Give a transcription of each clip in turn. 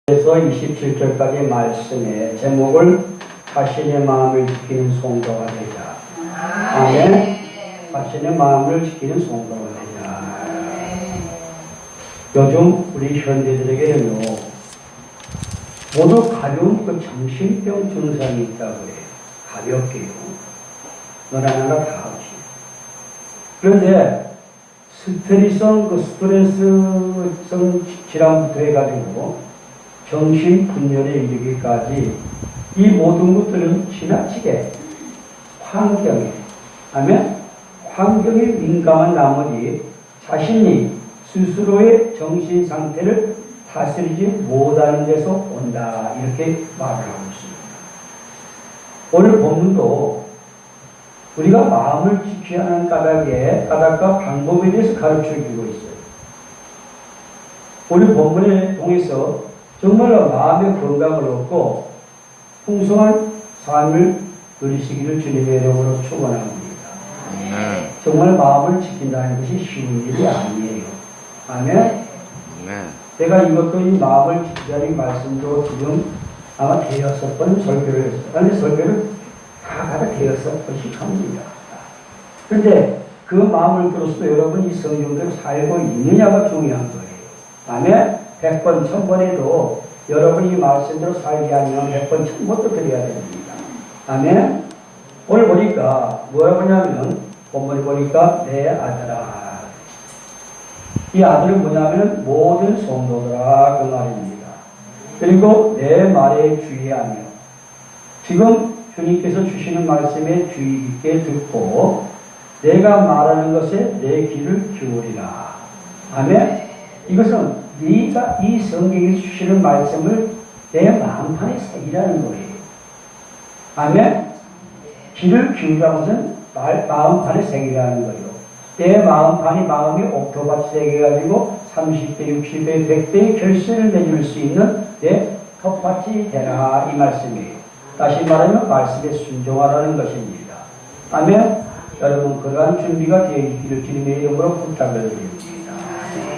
그래서 27절까지 말씀의 제목을 자신의 마음을 지키는 성도가 되자. 아멘. 자신의 마음을 지키는 성도가 되자. 요즘 우리 현대들에게는요, 모두 가벼운 그 정신병 증상이 있다고 해요. 가볍게요. 너나 나나 다 없이. 그런데 스트레스성 질환부터 해가지고 정신분열에 이르기까지 이 모든 것들은 지나치게 환경에 민감한 나머지 자신이 스스로의 정신 상태를 다스리지 못하는 데서 온다. 이렇게 말을 하고 있습니다. 오늘 본문도 우리가 마음을 지켜야 하는 까닭과 방법에 대해서 가르쳐 주고 있어요. 오늘 본문에 통해서 정말로 마음의 건강을 얻고 풍성한 삶을 누리시기를 주님의 이름으로 축원합니다. 정말 마음을 지킨다는 것이 쉬운 일이 아니에요. 아멘. 제가 이것도 이 마음을 지키자는 말씀도 지금 아마 대여섯 번 설교를 했어요. 아니 설교를 다 가다 대여섯 번씩 합니다. 그런데 그 마음을 들어서도 여러분이 이 성경대로 살고 있느냐가 중요한 거예요. 아멘. 100번, 1000번 해도 여러분이 말씀대로 살지 않으면 100번, 1000번도 드려야 됩니다. 아멘. 오늘 보니까 뭐라고 하냐면, 본문을 보니까 내 아들아. 이 아들은 뭐냐면 모든 성도들아 그 말입니다. 그리고 내 말에 주의하며, 지금 주님께서 주시는 말씀에 주의 깊게 듣고 내가 말하는 것에 내 귀를 기울이라. 아멘. 이것은 네가 이 성경에 주시는 말씀을 내 마음판에 새기라는 거예요. 아멘. 귀를 기울이라는 것은 마음판에 새기라는 거예요. 내 마음판이 마음이 옥토밭이 새겨가지고 30배, 60배, 100배의 결실을 맺을 수 있는 내 텃밭이 되라 이 말씀이에요. 다시 말하면 말씀에 순종하라는 것입니다. 아멘. 여러분 그러한 준비가 되어 있기를 주님의 이름으로 부탁을 드립니다.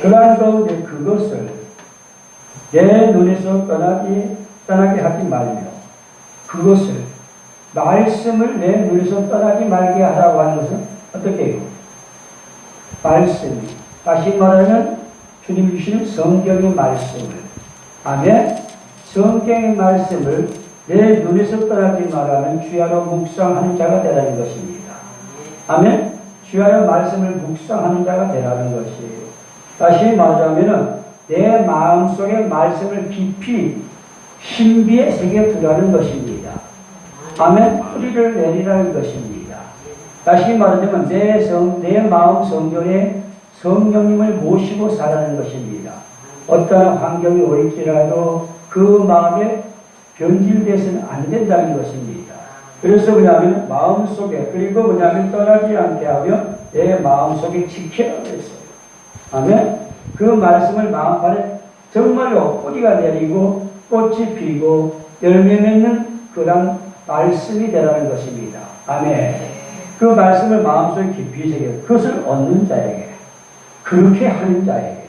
그러한 가운데 그것을 내 눈에서 떠나게 하지 말며 그것을 말씀을 내 눈에서 떠나지 말게 하라고 하는 것은 어떻게 해요? 말씀이 다시 말하면 주님 주시는 성경의 말씀을 아멘. 성경의 말씀을 내 눈에서 떠나지 말라면 주야로 묵상하는 자가 되라는 것입니다. 아멘. 주야로 말씀을 묵상하는 자가 되라는 것이에요. 다시 말하자면 내 마음속에 말씀을 깊이 신비에 새겨두라는 것입니다. 아멘. 뿌리를 내리라는 것입니다. 다시 말하자면 내 마음 성전에 성령님을 모시고 살아가는 것입니다. 어떠한 환경이 올지라도 그 마음에 변질돼서는 안 된다는 것입니다. 그래서 뭐냐면 마음속에 그리고 뭐냐면 떠나지 않게 하며 내 마음속에 지키라고 했어요. 아멘. 그 말씀을 마음판에 정말로 뿌리가 내리고 꽃이 피고 열매 맺는 그런 말씀이 되라는 것입니다. 아멘. 그 말씀을 마음속에 깊이 새겨 그것을 얻는 자에게 그렇게 하는 자에게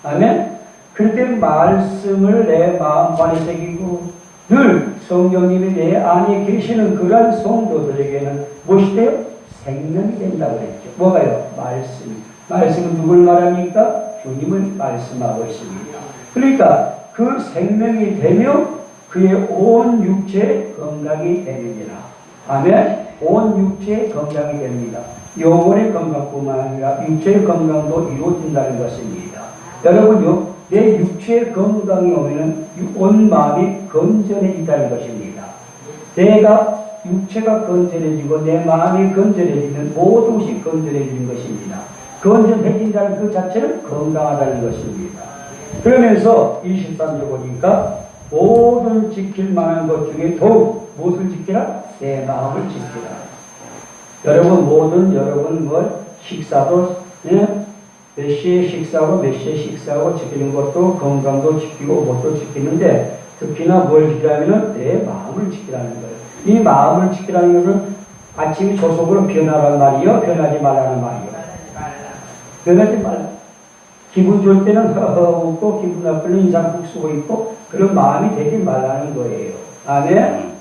아멘. 그렇게 말씀을 내 마음판에 새기고 늘 성령님이 내 안에 계시는 그러한 성도들에게는 무엇이 돼요? 생명이 된다고 했죠. 뭐가요? 말씀은 누굴 말합니까? 주님을 말씀하고 있습니다. 그러니까 그 생명이 되며 그의 온 육체의 건강이 됩니다. 아멘. 온 육체의 건강이 됩니다. 영혼의 건강뿐만 아니라 육체의 건강도 이루어진다는 것입니다. 여러분요, 내 육체의 건강이 오면 온 마음이 건전해진다는 것입니다. 내가 육체가 건전해지고 내 마음이 건전해지면 모든 것이 건전해지는 것입니다. 건전해진다는 그 자체는 건강하다는 것입니다. 그러면서 23절 보니까 모든 지킬 만한 것 중에 더욱 무엇을 지키라? 내 마음을 지키라. 여러분 식사도 몇 시에 식사하고 몇 시에 식사하고 지키는 것도 건강도 지키고 뭣도 지키는데 특히나 뭘 지키라면 내 마음을 지키라는 거예요. 이 마음을 지키라는 것은 아침 조속으로 변하라는 말이요, 변하지 말라는 말이요. 변하지 말라. 기분 좋을 때는 허허 웃고 기분 나쁠 때는 인상 푹 쓰고 있고 그런 마음이 되지 말라는 거예요. 아멘.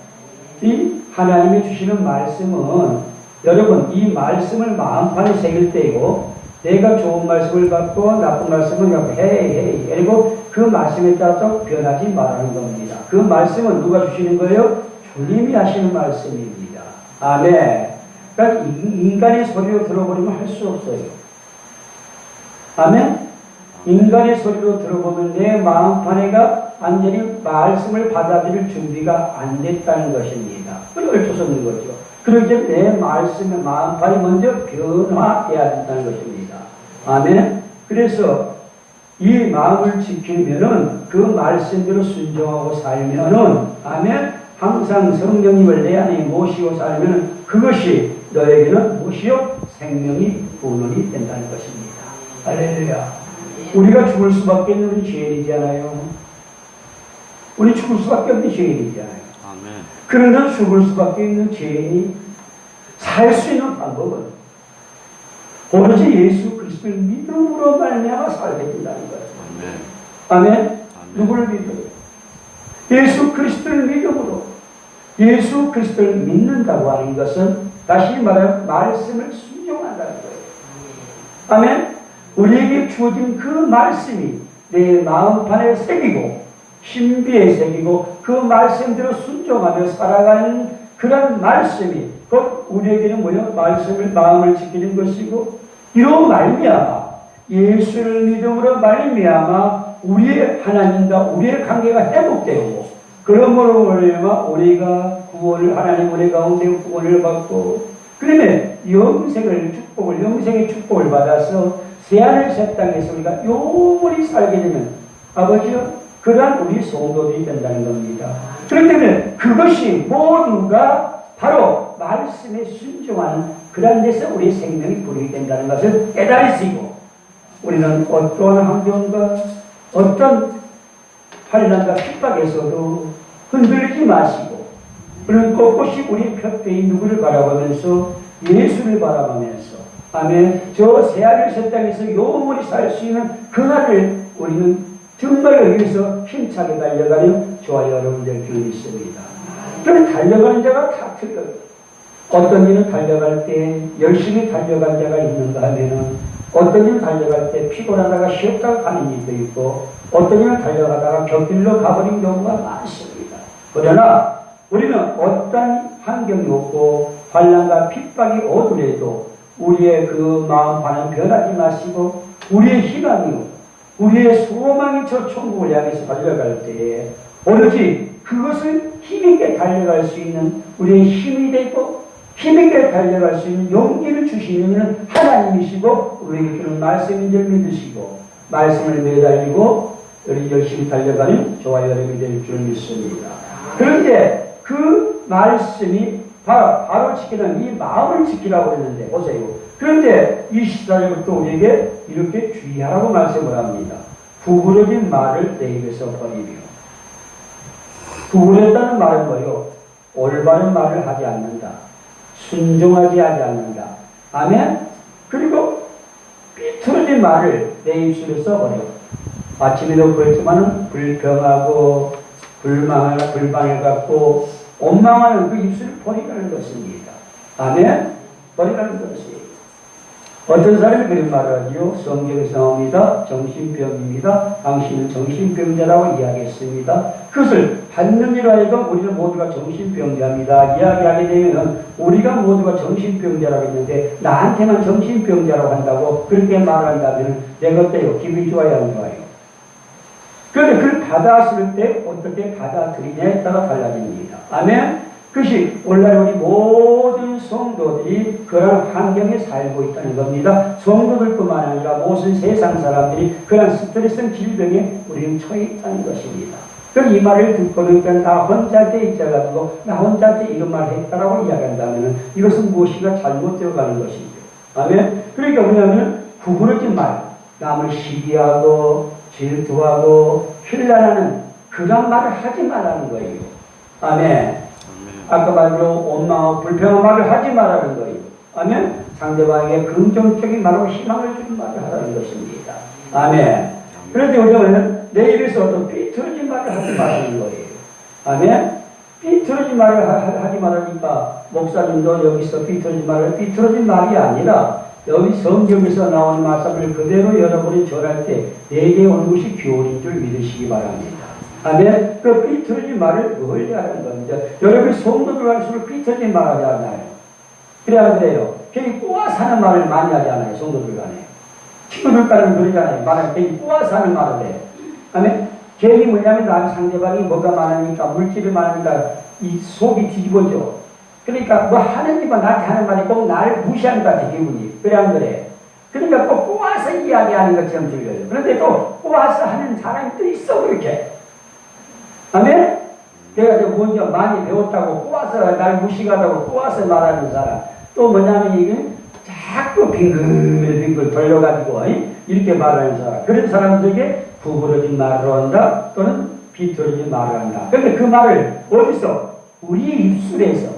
이 하나님이 주시는 말씀은 여러분 이 말씀을 마음판에 새길 때이고 내가 좋은 말씀을 갖고 나쁜 말씀을 갖고 헤이 그리고 그 말씀에 따라서 변하지 말라는 겁니다. 그 말씀은 누가 주시는 거예요? 주님이 하시는 말씀입니다. 아멘. 그러니까 인간의 소리로 들어버리면 할 수 없어요. 아멘. 인간의 소리로 들어보면 내 마음판에가 완전히 말씀을 받아들일 준비가 안 됐다는 것입니다. 그걸 어쩔 수 없는 거죠. 그러기 내 말씀의 마음판이 먼저 변화해야 된다는 것입니다. 아멘. 그래서 이 마음을 지키면은 그 말씀대로 순종하고 살면은 아멘. 항상 성령님을 내 안에 모시고 살면은 그것이 너에게는 무엇이요? 생명이 분원이 된다는 것입니다. 할렐루야. 우리가 죽을 수밖에 없는 죄인이지 않아요? 우리 죽을 수밖에 없는 죄인이지 않아요? 아멘. 그러나 죽을 수밖에 없는 죄인이 살 수 있는 방법은 오로지 예수 그리스도를 믿음으로 말미암아 살게 된다는 거예요. 아멘. 아멘. 누구를 믿어요? 예수 그리스도를 믿음으로. 예수 그리스도를 믿는다고 하는 것은 다시 말하면 말씀을 순종한다는 거예요. 아멘. 우리에게 주어진 그 말씀이 내 마음판에 새기고 신비에 새기고 그 말씀대로 순종하며 살아가는 그런 말씀이 곧 우리에게는 뭐요? 말씀을 마음을 지키는 것이고 이로 말미암아 예수를 믿음으로 말미암아 우리의 하나님과 우리의 관계가 회복되고 그러므로 말미암아 우리가 구원을 하나님 우리 가운데 구원을 받고 그러면 영생의 축복을 받아서 새하늘 새 땅에서 우리가 영원히 살게 되면 아버지요 그러한 우리 성도들이 된다는 겁니다. 그렇기 때문에 그것이 모두가 바로 말씀에 순종하는 그런 데서 우리의 생명이 부르게 된다는 것을 깨달으시고 우리는 어떠한 환경과 어떤 환난과 핍박에서도 흔들리지 마시고 우리는 꼿꼿이 우리 곁에 누구를 바라보면서 예수를 바라보면서 아멘. 저 새하늘 새 땅에서 영원히 살 수 있는 그날을 우리는 정말 여기서 힘차게 달려가는 저와 여러분들 길 있습니다. 그럼 달려가는 자가 다 틀려요. 어떤 이는 달려갈 때 열심히 달려간 자가 있는가 하면은 어떤 이는 달려갈 때 피곤하다가 쉬었다가 가는 일도 있고 어떤 이는 달려가다가 곁길로 가버린 경우가 많습니다. 그러나 우리는 어떤 환경이 없고 환난과 핍박이 오더라도 우리의 그 마음판은 변하지 마시고 우리의 희망이요 우리의 소망이 저 천국을 향해서 달려갈 때에 오로지 그것을 힘있게 달려갈 수 있는 우리의 힘이 되고 힘있게 달려갈 수 있는 용기를 주시는 하나님이시고 우리에게 주는 말씀인 줄 믿으시고 말씀을 매달리고 우리 열심히 달려가는 저와 여러분이 될 줄 믿습니다. 그런데 그 말씀이 바로 지키는 이 마음을 지키라고 했는데 보세요. 그런데 24절부터 우리에게 이렇게 주의하라고 말씀을 합니다. 구부러진 말을 내 입에서 버리며. 구부렸다는 말은 뭐예요? 올바른 말을 하지 않는다. 순종하지 않는다. 아멘? 그리고 삐뚤어진 말을 내 입술에서 버려. 아침에도 그랬지만은 불평하고 불만을 갖고 원망하는 그 입술을 버리라는 것입니다. 아멘? 버리라는 것이에요. 어떤 사람이 그런 말을 하지요? 성경에서 나옵니다. 정신병입니다. 당신은 정신병자라고 이야기했습니다. 그것을 받는 이로 하여금 우리는 모두가 정신병자입니다. 이야기하게 되면 우리가 모두가 정신병자라고 했는데 나한테만 정신병자라고 한다고 그렇게 말한다면 내가 어때요? 기분이 좋아요? 안 좋아요? 그런데 그걸 받았을 때 어떻게 받아들이냐에 따라 달라집니다. 아멘? 그것이 오늘날 우리 모든 성도들이 그런 환경에 살고 있다는 겁니다. 성도들뿐만 아니라 모든 세상 사람들이 그런 스트레스 질병에 우리는 처해 있다는 것입니다. 그럼 이 말을 듣고는 나 혼자한테 있어가지고 나 혼자한테 이런 말을 했다라고 이야기한다면 이것은 무엇인가 잘못되어 가는 것이죠. 아멘? 그러니까 뭐냐면 구부러진 말, 남을 시기하고 질투하고 힐난하는 그런 말을 하지 말라는 거예요. 아멘. 아까 말로 원망하고 불평한 말을 하지 말라는 거예요. 아멘. 상대방에게 긍정적인 말로 희망을 주는 말을 하라는 것입니다. 아멘. 그런데 요즘에는 내 입에서 또 삐뚤어진 말을 하지 말라는 거예요. 아멘? 삐뚤어진 말을 하지 말라니까 목사님도 여기서 삐뚤어진 말이 아니라 여기 성경에서 나오는 말씀을 그대로 여러분이 전할 때 내게 오는 것이 교훈인 줄 믿으시기 바랍니다. 아멘? 그 삐뚤어진 말을 멀리 하는 겁니다. 여러분이 성도들 갈수록 삐뚤어진 말 하지 않아요. 그래 안 그래요? 괜히 꼬아서 하는 말을 많이 하지 않아요. 성도들 간에. 친구들 간에 그러잖아요. 말을 괜히 꼬아서 하는 말을 해요. 아멘? 괜히 뭐냐면 남 상대방이 뭐가 많으니까 물질이 많으니까 이 속이 뒤집어져. 그러니까 뭐 하느님은 나한테 하는 말이 꼭 나를 무시하는 것 같아 기분이. 그래 안 그래? 그러니까 꼭 꼬아서 이야기하는 것처럼 들려요. 그런데 또 꼬아서 하는 사람이 또 있어 그렇게. 아멘? 내가 먼저 많이 배웠다고 꼬아서 날 무시하다고 꼬아서 말하는 사람. 또 뭐냐면 이게 자꾸 빙글빙글 돌려가지고 이렇게 말하는 사람. 그런 사람들에게 구부러진 말을 한다 또는 비틀어진 말을 한다. 그런데 그 말을 어디서? 우리 입술에서.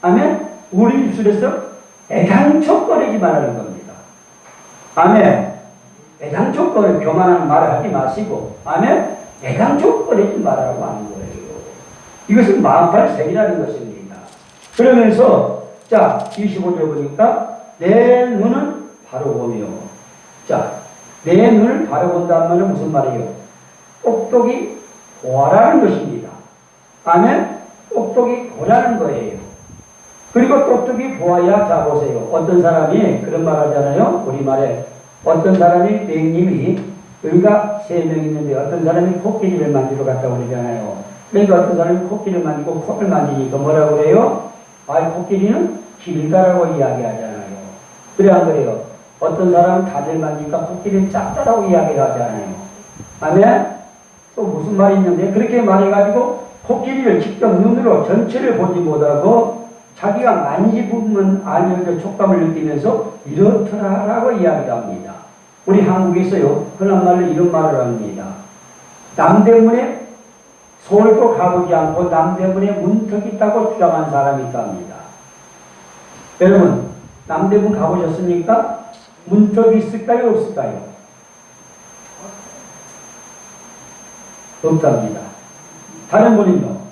아멘? 우리 입술에서 애당초거리지 말라는 겁니다. 아멘? 애당초거리 교만한 말을 하지 마시고 아멘? 애당초거리지 말라고 하는 거예요. 이것은 마음팔색이라는 것입니다. 그러면서 자 25절 보니까 내 눈은 바로 보며 자 내 눈을 바로 본다는 말은 무슨 말이에요? 똑똑히 보라는 것입니다. 아멘? 똑똑히 보라는 거예요. 그리고 똑똑히 보아야 자 보세요. 어떤 사람이 그런 말 하잖아요. 우리말에 어떤 사람이 맹님이 여기가 3명 있는데 어떤 사람이 코끼리를 만지러 갔다고 그러잖아요. 그러니까 어떤 사람이 코끼리를 만지고 코를 만지니까 뭐라고 그래요? 아, 코끼리는 길다라고 이야기하잖아요. 그래 안 그래요? 어떤 사람은 다리를 만지니까 코끼리는 작다라고 이야기를 하잖아요. 아멘? 또 무슨 말이 있는데 그렇게 말해가지고 코끼리를 직접 눈으로 전체를 보지 못하고 자기가 만지부분 알면서 촉감을 느끼면서 이렇더라라고 이야기를 합니다. 우리 한국에서요 흔한 말로 이런 말을 합니다. 남대문에 서울도 가보지 않고 남대문에 문턱이 있다고 주장한 사람이 있답니다. 여러분 남대문 가보셨습니까? 문턱이 있을까요? 없을까요? 없답니다. 다른 분은요?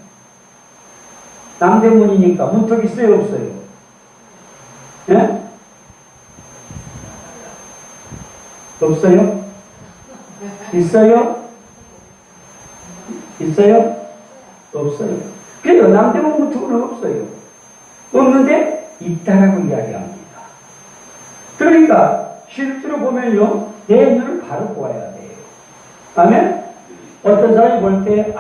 남대문이니까 문턱이 있어요? 없어요? 예? 없어요? 있어요? 있어요? 없어요. 그래요. 남대문 문턱은 없어요. 없는데 있다라고 이야기합니다. 그러니까 실제로 보면요. 내 눈을 바로 보아야 돼요. 아멘? 어떤 사람이 볼 때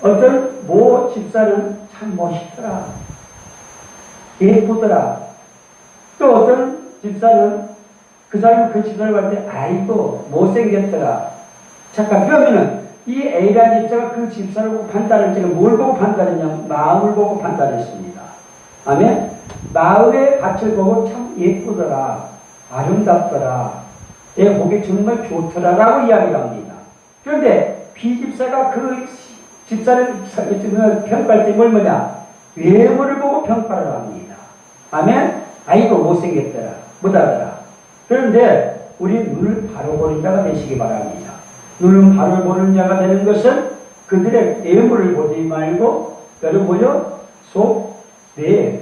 어떤 모 집사는 참 멋있더라. 예쁘더라. 또 어떤 집사는 그 사람이 그 집사를 볼 때 아이고 못생겼더라. 잠깐 그러면은 이 A라는 집사가 그 집사를 보고 판단할 때는 뭘 보고 판단했냐? 마음을 보고 판단했습니다. 아멘? 마음의 밭을 보고 참 예쁘더라. 아름답더라. 내 보기 정말 좋더라. 라고 이야기를 합니다. 그런데 B집사가 그 집사를 평가할 때 뭘 뭐냐? 외모를 보고 평가를 합니다. 아멘? 아이고 못생겼더라. 못하더라. 그런데 우리 눈을 바로 보는 자가 되시기 바랍니다. 눈을 바로 보는 자가 되는 것은 그들의 외모를 보지 말고 여러분요 내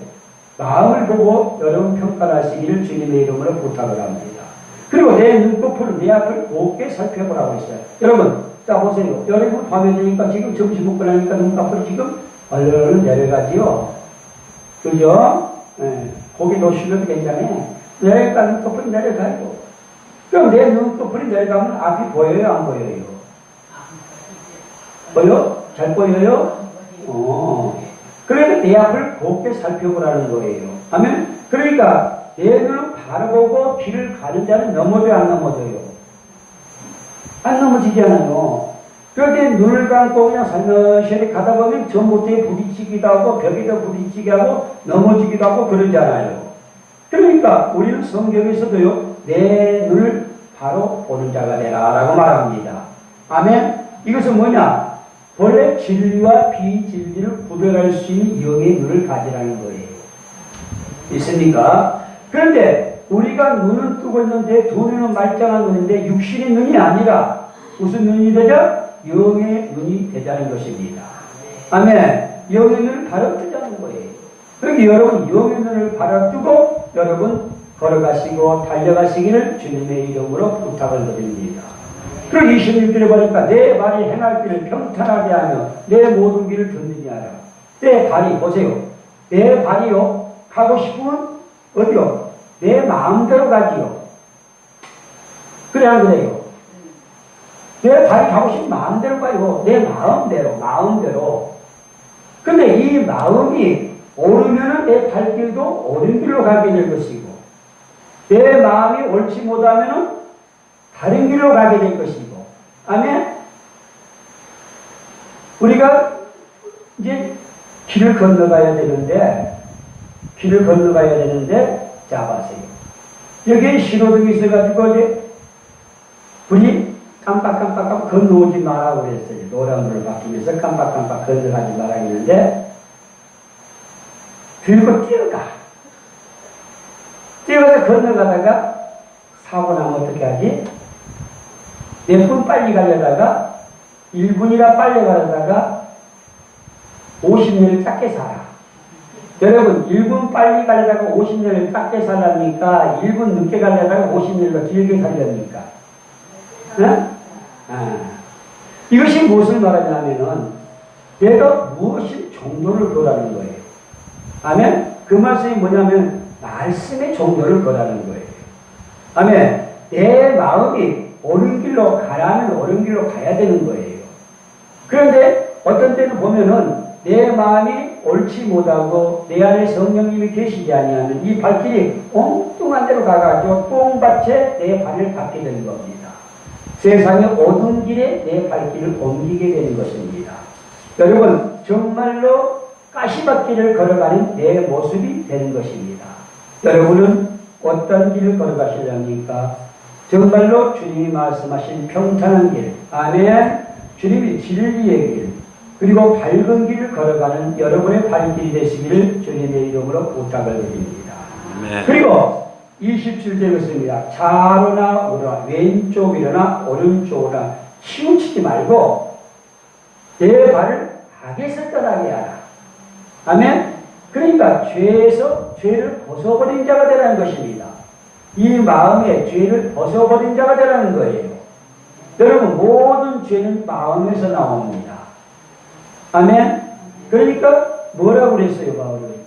마음을 보고 여러분 평가하시기를 주님의 이름으로 부탁을 합니다. 그리고 내 눈꺼풀, 내 앞을 곱게 살펴보라고 했어요. 여러분, 자 보세요. 여러분 밤에 되니까 지금 점심 먹고 나니까 눈꺼풀이 지금 얼른 내려가지요. 그죠? 네. 고기 놓으시면 괜찮아요. 내려가 눈꺼풀이 내려가요. 그럼 내 눈꺼풀이 내려가면 앞이 보여요? 안 보여요? 보여? 잘 보여요? 그러니까 내 앞을 곱게 살펴보라는 거예요. 아멘? 그러니까 내 눈을 바로 보고 길을 가는 자는 넘어져요? 안 넘어져요? 안 넘어지잖아요. 그렇게 눈을 감고 그냥 살며시 가다 보면 전봇대에 부딪히기도 하고 벽에도 부딪히기도 하고 넘어지기도 하고 그러잖아요. 그러니까 우리는 성경에서도요 내 눈을 바로 보는 자가 되라 라고 말합니다. 아멘? 이것은 뭐냐? 본래 진리와 비진리를 구별할 수 있는 영의 눈을 가지라는 거예요. 있습니까? 그런데 우리가 눈은 뜨고 있는데 두 눈은 말짱한 눈인데 육신의 눈이 아니라 무슨 눈이 되자? 영의 눈이 되자는 것입니다. 아멘. 영의 눈을 바로 뜨자는 거예요. 그러니 여러분 영의 눈을 바로 뜨고 여러분 걸어가시고 달려가시기를 주님의 이름으로 부탁을 드립니다. 그리고 26절에 보니까 내 발이 행할 길을 평탄하게 하며 내 모든 길을 든든히 하라. 내 발이 보세요. 내 발이요 가고 싶으면 어디요? 내 마음대로 가지요. 그래 안 그래요? 내 발이 가고 싶으면 마음대로 가요. 내 마음대로. 근데 이 마음이 오르면은 내 발길도 옳은 길로 가게 될 것이고 내 마음이 옳지 못하면은 다른 길로 가게 될 것이고. 아멘? 우리가 이제 길을 건너가야 되는데 자 봐세요. 여기에 신호등이 있어가지고 이제 불이 깜빡깜빡 건너오지 마라고 그랬어요. 노란불을 바뀌면서 깜빡깜빡 건너가지 마라 했는데 들고 뛰어가서 건너가다가 사고 나면 어떻게 하지? 몇 분 빨리 가려다가 1분이라 빨리 가려다가 50년을 짧게 살아. 여러분 1분 빨리 가려다가 50년을 짧게 살랍니까? 1분 늦게 가려다가 50년을 길게 살랍니까? 네? 이것이 무엇을 말하냐면은 내가 무엇이 종교를 거라는 거예요. 아멘? 그 말씀이 뭐냐면 말씀의 종교를 거라는 거예요. 아멘? 내 마음이 옳은 길로 가라면 옳은 길로 가야 되는 거예요. 그런데 어떤 때는 보면은 내 마음이 옳지 못하고 내 안에 성령님이 계시지 아니하면 이 발길이 엉뚱한 데로 가가지고 똥밭에 내 발을 닿게 되는 겁니다. 세상의 어두운 길에 내 발길을 옮기게 되는 것입니다. 여러분 정말로 가시밭길을 걸어가는 내 모습이 되는 것입니다. 여러분은 어떤 길을 걸어가시렵니까? 정말로 주님이 말씀하신 평탄한 길, 아멘. 주님이 진리의 길, 그리고 밝은 길을 걸어가는 여러분의 발길이 되시기를 주님의 이름으로 부탁을 드립니다. 아멘. 그리고 27절 것입니다. 좌로나 우로나 왼쪽이로나 오른쪽이로나 치우치지 말고 내 발을 악에서 떠나게 하라. 아멘. 그러니까 죄에서 죄를 벗어버린 자가 되라는 것입니다. 이 마음에 죄를 벗어버린 자가 되라는 거예요. 여러분 모든 죄는 마음에서 나옵니다. 아멘. 그러니까 뭐라고 그랬어요 바울은?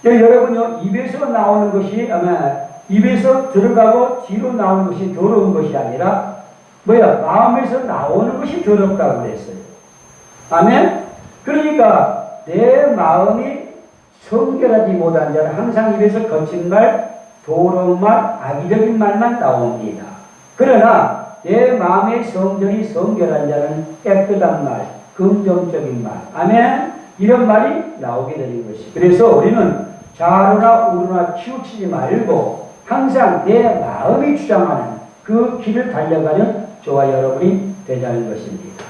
여러분요 입에서 나오는 것이 아마 입에서 들어가고 뒤로 나오는 것이 더러운 것이 아니라 마음에서 나오는 것이 더럽다고 그랬어요. 아멘. 그러니까 내 마음이 성결하지 못한 자는 항상 입에서 거친 말, 더러운 말, 악의적인 말만 나옵니다. 그러나 내 마음의 성전이 성결한 자는 깨끗한 말, 긍정적인 말, 아멘, 이런 말이 나오게 되는 것이. 그래서 우리는 좌로나 우로나 치우치지 말고 항상 내 마음이 주장하는 그 길을 달려가는 저와 여러분이 되자는 것입니다.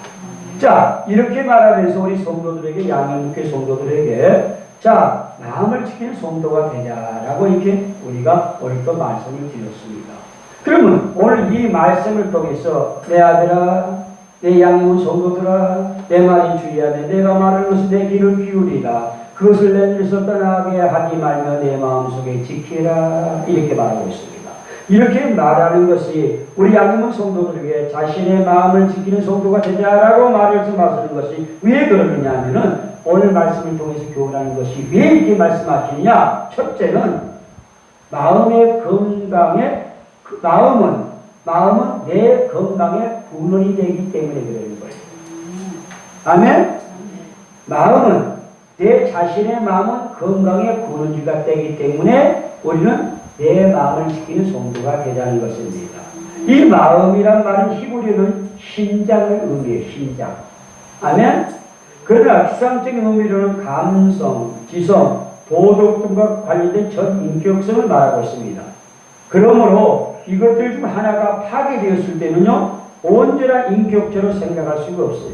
자, 이렇게 말하면서 우리 성도들에게, 양형교회 성도들에게 자, 마음을 지키는 성도가 되자라고 이렇게 우리가 오늘 또 말씀을 드렸습니다. 그러면 오늘 이 말씀을 통해서 내 아들아, 내 양형 성도들아, 내 말이 주의하되 내가 말하는 것은 내 귀를 기울이라. 그것을 내 눈에서 떠나게 하지 말며 내 마음속에 지키라. 이렇게 말하고 있습니다. 이렇게 말하는 것이 우리 양형 성도들에게 자신의 마음을 지키는 성도가 되자라고 말씀하시는 것이 왜 그러느냐 하면은 오늘 말씀을 통해서 교훈하는 것이 왜 이렇게 말씀하시느냐? 첫째는 마음의 건강에 마음은 내 건강의 근원이 되기 때문에 그러는 거예요. 아멘? 마음은 내 자신의 마음은 건강의 근원지가 되기 때문에 우리는 내 마음을 지키는 성도가 되자는 것입니다. 이 마음이란 말은 히브리어는 심장을 의미해요. 심장. 아멘? 그러나 추상적인 의미로는 감성, 지성, 도덕 등과 관련된 전 인격성을 말하고 있습니다. 그러므로 이것들 중 하나가 파괴되었을 때는요, 온전한 인격체로 생각할 수가 없어요.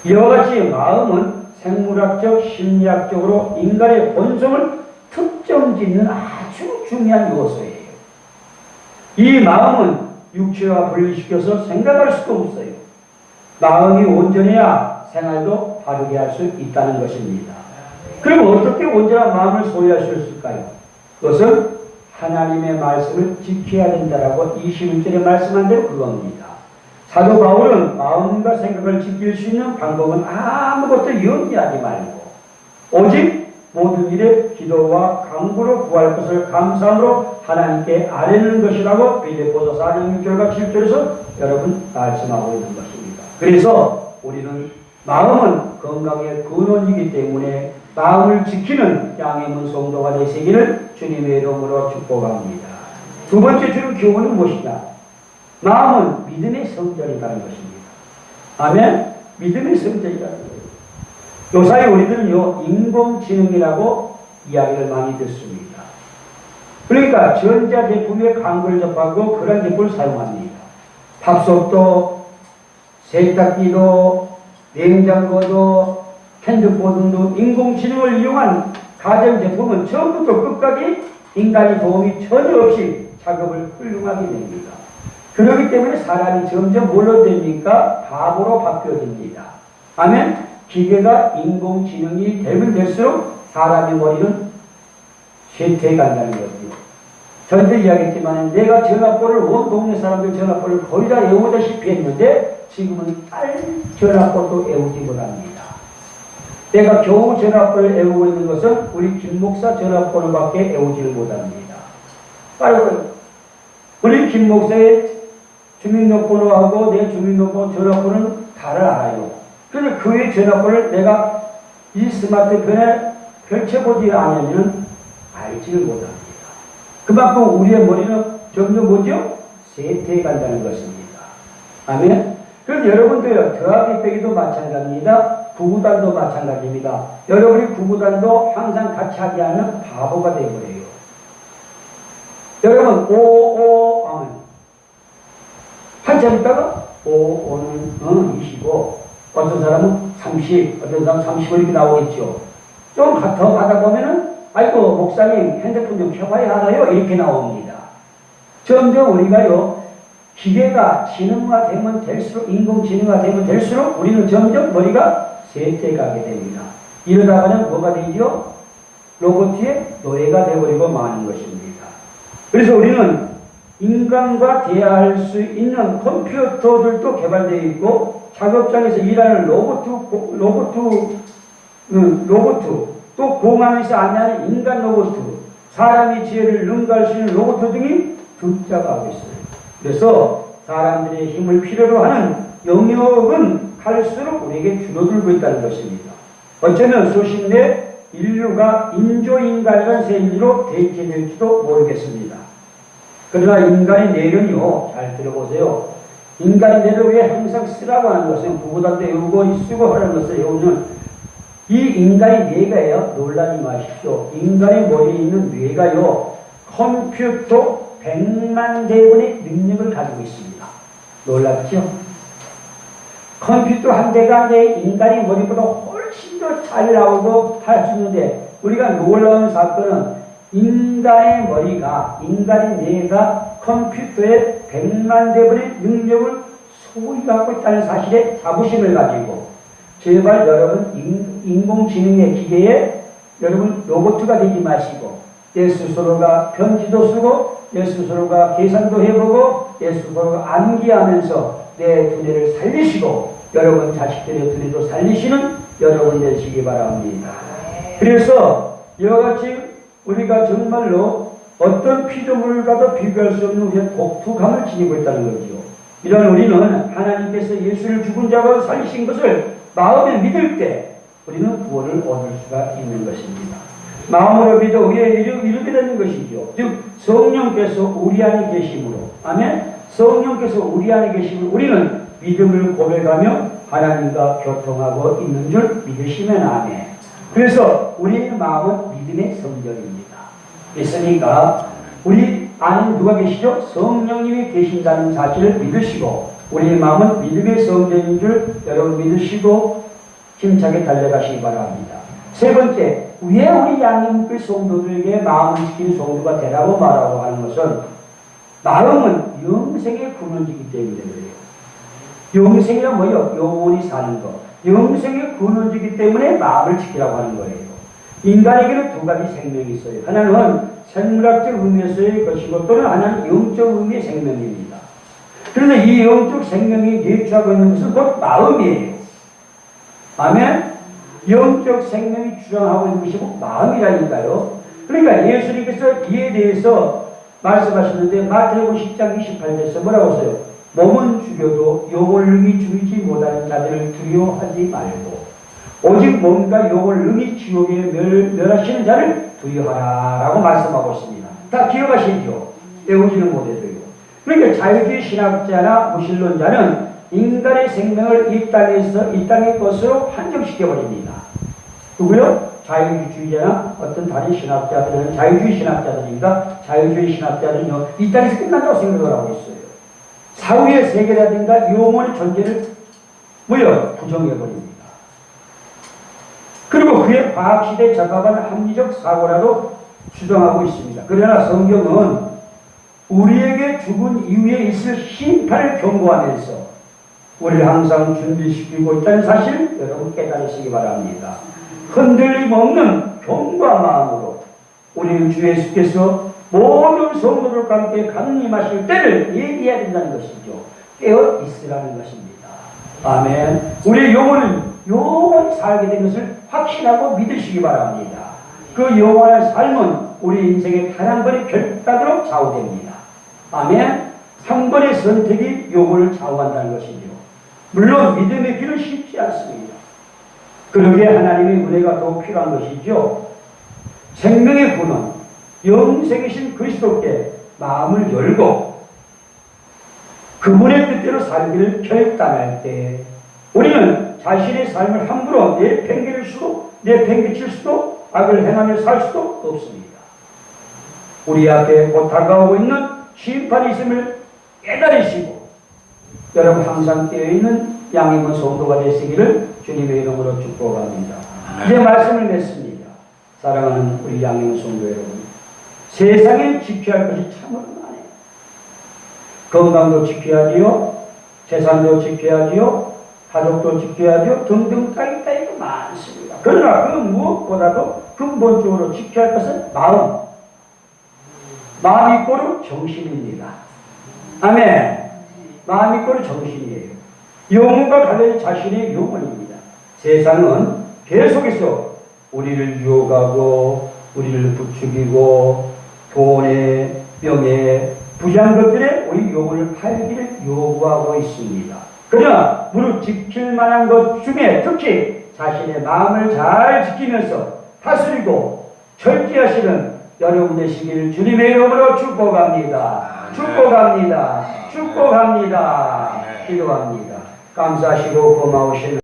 이와 같이 마음은 생물학적, 심리학적으로 인간의 본성을 특정 짓는 아주 중요한 요소예요. 이 마음은 육체와 분리시켜서 생각할 수도 없어요. 마음이 온전해야 생활도 바르게 할 수 있다는 것입니다. 그럼 어떻게 온전한 마음을 소유할 수 있을까요? 그것은 하나님의 말씀을 지켜야 된다라고 21절에 말씀한 대로 그겁니다. 사도 바울은 마음과 생각을 지킬 수 있는 방법은 아무것도 염려하지 말고 오직 모든 일에 기도와 간구로 구할 것을 감사함으로 하나님께 아뢰는 것이라고 빌립보서 4장 6절과 7절에서 여러분 말씀하고 있는 것입니다. 그래서 우리는 마음은 건강의 근원이기 때문에 마음을 지키는 양의 문 성도가 되시기를 주님의 이름으로 축복합니다. 두 번째 주는 교훈은 무엇이냐? 마음은 믿음의 성전이라는 것입니다. 아멘? 믿음의 성전이라는 거예요. 요사이 우리들은요, 인공지능이라고 이야기를 많이 듣습니다. 그러니까 전자제품의 광고를 접하고 그런 제품을 사용합니다. 밥솥도, 세탁기도, 냉장고도, 핸드폰도 인공지능을 이용한 가전제품은 처음부터 끝까지 인간의 도움이 전혀 없이 작업을 훌륭하게 됩니다. 그렇기 때문에 사람이 점점 뭘로 됩니까? 바보로 바뀌어집니다. 아멘? 기계가 인공지능이 되면 될수록 사람의 머리는 쇠퇴해간다는 거죠. 전에도 이야기했지만 내가 전화번호를 온 동네 사람들 전화번호를 거의 다 외우다시피 했는데 지금은 딸 전화번호도 외우지 못합니다. 내가 겨우 전화번호를 외우고 있는 것은 우리 김 목사 전화번호밖에 외우지를 못합니다. 빠르고요. 우리 김 목사의 주민등록번호하고 내 주민등록번호 전화번호는 다를 알아요. 그런데 그의 전화번호를 내가 이 스마트폰에 펼쳐보지 않으면 알지를 못합니다. 그만큼 우리의 머리는 점점 뭐죠? 쇠퇴해 간다는 것입니다. 아멘? 그런데 여러분들 더하기 빼기도 마찬가지입니다. 구구단도 마찬가지입니다. 여러분이 구구단도 항상 같이 하지 않으면 바보가 되어버려요. 여러분 5, 아멘. 한참 있다가 5는 25, 어떤 사람은 30, 어떤 사람은 35 이렇게 나오겠죠. 좀 더 가다 보면은 아이고 목사님 핸드폰 좀 켜봐야 하나요? 이렇게 나옵니다. 점점 우리가요 기계가 지능화 되면 될수록 인공지능화 되면 될수록 우리는 점점 머리가 쇠퇴가게 됩니다. 이러다가는 뭐가 되죠? 로봇의 노예가 되어버리고 마는 것입니다. 그래서 우리는 인간과 대화할 수 있는 컴퓨터들도 개발되어 있고 작업장에서 일하는 로봇 또 공항에서 안내하는 인간 로봇, 사람의 지혜를 능가할 수 있는 로봇 등이 등장하고 있어요. 그래서 사람들의 힘을 필요로 하는 영역은 갈수록 우리에게 줄어들고 있다는 것입니다. 어쩌면 수십 내 인류가 인조인간이라는 새 인류로 대체될지도 모르겠습니다. 그러나 인간의 내면이요, 잘 들어보세요. 인간의 내면을 왜 항상 쓰라고 하는 것은 구구단도 외우고 쓰고 하는 것을 외우는 이 인간의 뇌가요, 놀라지 마십시오. 인간의 머리에 있는 뇌가요, 컴퓨터 100만 대분의 능력을 가지고 있습니다. 놀랍죠? 컴퓨터 한 대가 내 인간의 머리보다 훨씬 더 잘 나오고 할 수 있는데 우리가 놀라운 사건은 인간의 머리가, 인간의 뇌가 컴퓨터의 100만 대분의 능력을 소유하고 있다는 사실에 자부심을 가지고 제발 여러분 인공지능의 기계에 여러분 로봇가 되지 마시고 내 스스로가 편지도 쓰고 내 스스로가 계산도 해보고 내 스스로가 암기하면서 내 두뇌를 살리시고 여러분 자식들의 두뇌도 살리시는 여러분 되시기 바랍니다. 그래서 이와 같이 우리가 정말로 어떤 피조물과도 비교할 수 없는 우리의 독특함을 지니고 있다는 거죠. 이런 우리는 하나님께서 예수를 죽은 자가 살리신 것을 마음에 믿을 때 우리는 구원을 얻을 수가 있는 것입니다. 마음으로 믿어 의에 이르게 되는 것이죠. 즉 성령께서 우리 안에 계심으로, 아멘. 성령께서 우리 안에 계심으로 우리는 믿음을 고백하며 하나님과 교통하고 있는 줄 믿으시면 아멘. 그래서 우리의 마음은 믿음의 성전입니다. 있으니까 우리 안에 누가 계시죠? 성령님이 계신다는 사실을 믿으시고 우리의 마음은 믿음의 성전인 줄 여러분 믿으시고 힘차게 달려가시기 바랍니다. 세 번째, 왜 우리 양림교회 성도들에게 마음을 지키는 성도가 되라고 말하고 하는 것은 마음은 영생의 근원이기 때문에 그래요. 영생이란 뭐예요? 영원히 사는 것. 영생의 근원이기 때문에 마음을 지키라고 하는 거예요. 인간에게는 두 가지 생명이 있어요. 하나는 생물학적 의미에서의 것이고 또는 하나는 영적 의미의 생명입니다. 그런데 이 영적 생명이 내주하고 있는 것은 곧 마음이에요. 아멘? 영적 생명이 주장하고 있는 것이 곧 마음이라니까요. 그러니까 예수님께서 이에 대해서 말씀하셨는데 마태복음 10장 28절에서 뭐라고 하세요? 몸은 죽여도 영을 능히 죽이지 못하는 자들을 두려워하지 말고 오직 몸과 영을 능히 지옥에 멸하시는 자를 두려워하라 라고 말씀하고 있습니다. 다 기억하시죠? 외우지는 못해도요. 그러니까 자유주의 신학자나 무신론자는 인간의 생명을 이 땅의 것으로 한정시켜버립니다. 누구요? 자유주의자나 어떤 다른 신학자들은 자유주의 신학자들입니다. 자유주의 신학자들은요, 이 땅에서 끝난다고 생각을 하고 있어요. 사후의 세계라든가 영원의 존재를 부정해버립니다. 그리고 그의 과학시대에 적합한 합리적 사고라도 주장하고 있습니다. 그러나 성경은 우리에게 죽은 이후에 있을 심판을 경고하면서 우리를 항상 준비시키고 있다는 사실 여러분 깨달으시기 바랍니다. 흔들림 없는 경과 마음으로 우리 주 예수께서 모든 성도들과 함께 강림하실 때를 얘기해야 된다는 것이죠. 깨어 있으라는 것입니다. 아멘. 우리의 영혼은 영원히 살게 된 것을 확신하고 믿으시기 바랍니다. 그 영원한 삶은 우리 인생의 단 한 번의 결단으로 좌우됩니다. 아멘. 한 번의 선택이 영혼을 좌우한다는 것이죠. 물론 믿음의 길은 쉽지 않습니다. 그러기에 하나님의 은혜가 더욱 필요한 것이죠. 생명의 근원, 영생이신 그리스도께 마음을 열고 그분의 뜻대로 살기를 결단할 때 우리는 자신의 삶을 함부로 내팽개칠 수도 악을 행하며 살 수도 없습니다. 우리 앞에 곧 다가오고 있는 심판이 있음을 깨달으시고 여러분 항상 깨어있는 양임의 성도가 되시기를 주님의 이름으로 축복합니다. 이제 말씀을 맺습니다. 사랑하는 우리 양임의 성도 여러분, 세상에 지켜야 할 것이 참으로 많아요. 건강도 지켜야지요, 재산도 지켜야지요, 가족도 지켜야죠, 등등 따위따위가 많습니다. 그러나 그 무엇보다도 근본적으로 지켜야 할 것은 마음이 꼬르 정신입니다. 아멘. 마음이 꼬르 정신이에요. 영혼과 달리 자신의 영혼입니다. 세상은 계속해서 우리를 유혹하고 우리를 부추기고 돈에 명예 부귀한 것들에 우리 영혼을 팔기를 요구하고 있습니다. 그러나 무릇 지킬 만한 것 중에 특히 자신의 마음을 잘 지키면서 다스리고 절제하시는 여러분 되시기를 주님의 이름으로 축복합니다. 축복합니다. 축복합니다. 기도합니다. 감사하시고 고마우신